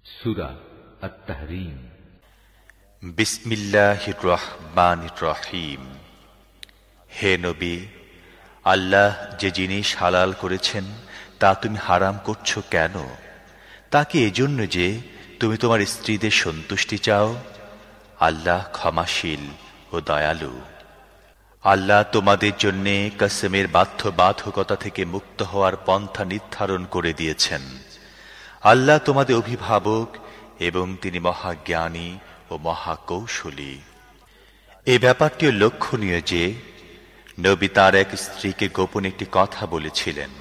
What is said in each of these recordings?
সূরা আত-তাহরীম। বিসমিল্লাহির রহমানির রহিম। হে নবী, আল্লাহ যে জিনিস হালাল করেছেন তা তুমি হারাম করছো কেন? তা কি এজন্য যে তুমি তোমার স্ত্রীদের সন্তুষ্টি চাও? আল্লাহ ক্ষমাশীল ও দয়ালু। আল্লাহ তোমাদের জন্যে কসমের বাধ্যবাধকতা থেকে মুক্ত হওয়ার পন্থা নির্ধারণ করে দিয়েছেন। আল্লাহ তোমাদের অভিভাবক এবং তিনি মহাজ্ঞানী ও মহাকৌশলী। এই ব্যাপারটিও লক্ষণীয় যে নবী তার এক স্ত্রীকে গোপন একটি কথা বলেছিলেন।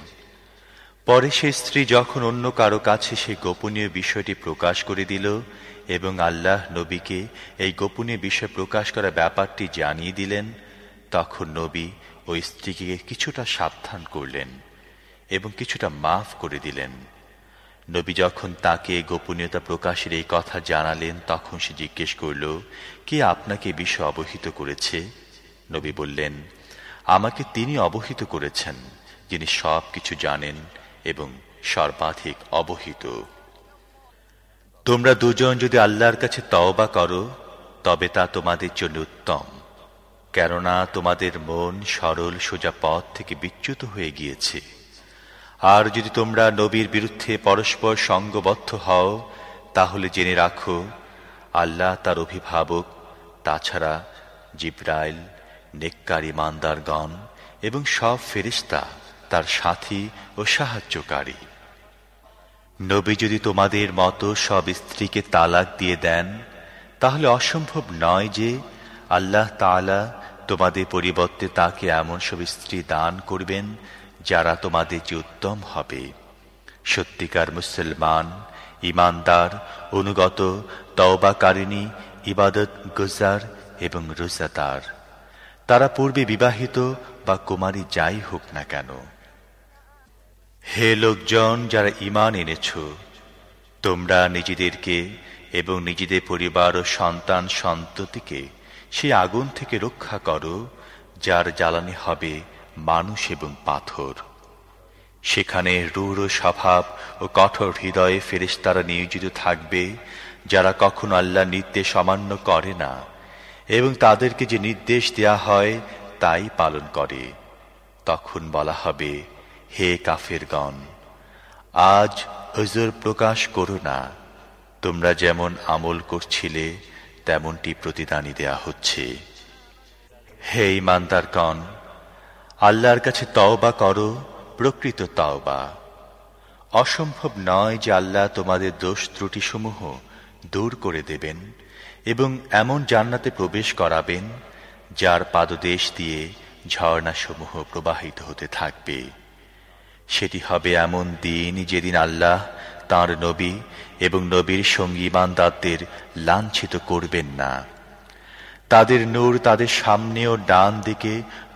পরে সে স্ত্রী যখন অন্য কারো কাছে সেই গোপনীয় বিষয়টি প্রকাশ করে দিল এবং আল্লাহ নবীকে এই গোপনীয় বিষয় প্রকাশ করা ব্যাপারটি জানিয়ে দিলেন, তখন নবী ওই স্ত্রীকে কিছুটা সাবধান করলেন এবং কিছুটা মাফ করে দিলেন। নবী যখন তাকে গোপনীয়তা প্রকাশের এই কথা জানালেন, তখন সে জিজ্ঞেস করল, কে আপনাকে বিষয় অবহিত করেছে? নবী বললেন, আমাকে তিনি অবহিত করেছেন, যিনি সব কিছু জানেন এবং সর্বাধিক অবহিত। তোমরা দুজন যদি আল্লাহর কাছে তওবা করো তবে তা তোমাদের জন্য উত্তম, কেননা তোমাদের মন সরল সোজা পথ থেকে বিচ্যুত হয়ে গিয়েছে। আর যদি তোমরা নবীর বিরুদ্ধে পরস্পর সঙ্গবদ্ধ হও তাহলে জেনে রাখো আল্লাহ তার অভিভাবক, তাছাড়া জিবরাইল, নেককার ঈমানদারগণ এবং সব ফেরেশতা তার সাথী ও সাহায্যকারী। নবী যদি তোমাদের মতো সব স্ত্রীকে তালাক দিয়ে দেন তাহলে অসম্ভব নয় যে আল্লাহ তাআলা তোমাদের পরিবর্তে তাকে এমন সব স্ত্রী দান করবেন যারা তোমাদের যে উত্তম হবে। সত্যিকার মুসলমান, ঈমানদার, অনুগত, তওবাকারিণী, ইবাদত গুজার এবং রোজাদার, তারা পূর্বে বিবাহিত বা কুমারী যাই হোক না কেন। হে লোকজন যারা ঈমান এনেছ, তোমরা নিজেদেরকে এবং নিজেদের পরিবার ও সন্তান সন্ততিকে সেই আগুন থেকে রক্ষা করো যার জ্বালানি হবে মানুষ এবং পাথর। সেখানে রূঢ় স্বভাব ও কঠোর হৃদয়ে ফেরেশতারা নিয়োজিত থাকবে, যারা কখনো আল্লাহর নির্দেশ অমান্য করে না এবং তাদেরকে যে নির্দেশ দেয়া হয় তাই পালন করে। তখন বলা হবে, হে কাফেরগণ, আজ ওজর প্রকাশ করো না, তোমরা যেমন আমল করছিলে তেমনটি প্রতিদানই দেয়া হচ্ছে। হে ঈমানদারগণ, আল্লাহর কাছে তওবা করো, প্রকৃত তওবা। অসম্ভব নয় যে আল্লাহ তোমাদের দোষ ত্রুটিসমূহ দূর করে দেবেন এবং এমন জান্নাতে প্রবেশ করাবেন যার পাদদেশ দিয়ে ঝর্ণাসমূহ প্রবাহিত হতে থাকবে। সেটি হবে এমন দিন যেদিন আল্লাহ তাঁর নবী এবং নবীর সঙ্গী ঈমানদারদের লাঞ্ছিত করবেন না। তাদের নূর তাদের সামনে ও ডান দিকে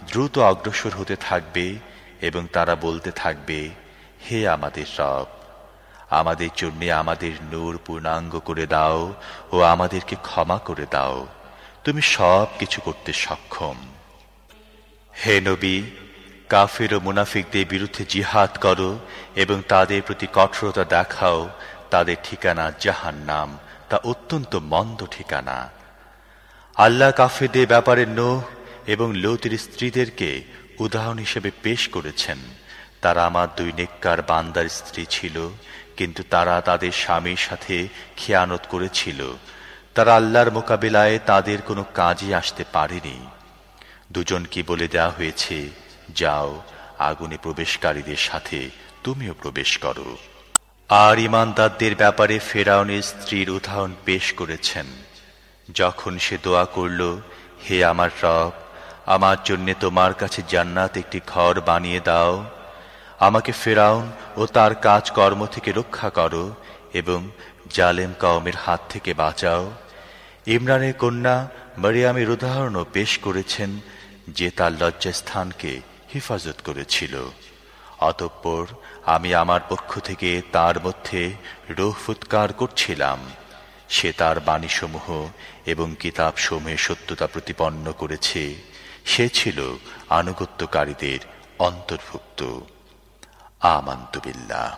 দ্রুত অগ্রসর হতে থাকবে এবং তারা বলতে থাকবে, হে আমাদের রব, আমাদের জন্য আমাদের নূর পূর্ণাঙ্গ করে দাও ও আমাদেরকে ক্ষমা করে দাও, তুমি সব কিছু করতে সক্ষম। হে নবী, কাফির ও মুনাফিকদের বিরুদ্ধে জিহাদ করো এবং তাদের প্রতি কঠোরতা দেখাও। তাদের ঠিকানা জাহান্নাম, তা অত্যন্ত মন্দ ঠিকানা। আল্লাহ কাফিরদের ব্যাপারে নূহ এবং লূতের স্ত্রীদেরকে উদাহরণ হিসেবে পেশ করেছেন। তারা আমার দুই নেককার বান্দার স্ত্রী ছিল, কিন্তু তারা তাদের স্বামীর সাথে খেয়ানত করেছিল। তারা আল্লাহর মোকাবিলায় তাদের কোনো কাজে আসতে পারেনি। দুজনকে বলে দেওয়া হয়েছে, যাও, আগুনে প্রবেশকারীদের সাথে তুমিও প্রবেশ করো। আর ঈমানদারদের ব্যাপারে ফেরাউনের স্ত্রীর উদাহরণ পেশ করেছেন, যখন সে দোয়া করল, হে আমার রব, আমার জন্য তোমার কাছে জান্নাত একটি ঘর বানিয়ে দাও, আমাকে ফেরাউন ও তার কাজকর্ম থেকে রক্ষা করো এবং জালেম কওমের হাত থেকে বাঁচাও। ইমরানের কন্যা মরিয়মের উদাহরণও পেশ করেছেন, যে তার লজ্জাস্থানকে হেফাজত করেছিল। অতঃপর আমি আমার পক্ষ থেকে তার মধ্যে রূহ ফুৎকার করছিলাম। সে তার বাণীসমূহ এবং কিতাবসমূহের সত্যতা প্রতিপন্ন করেছে। সে ছিল আনুগত্যকারীদের অন্তর্ভুক্ত। আমানতু বিল্লাহ।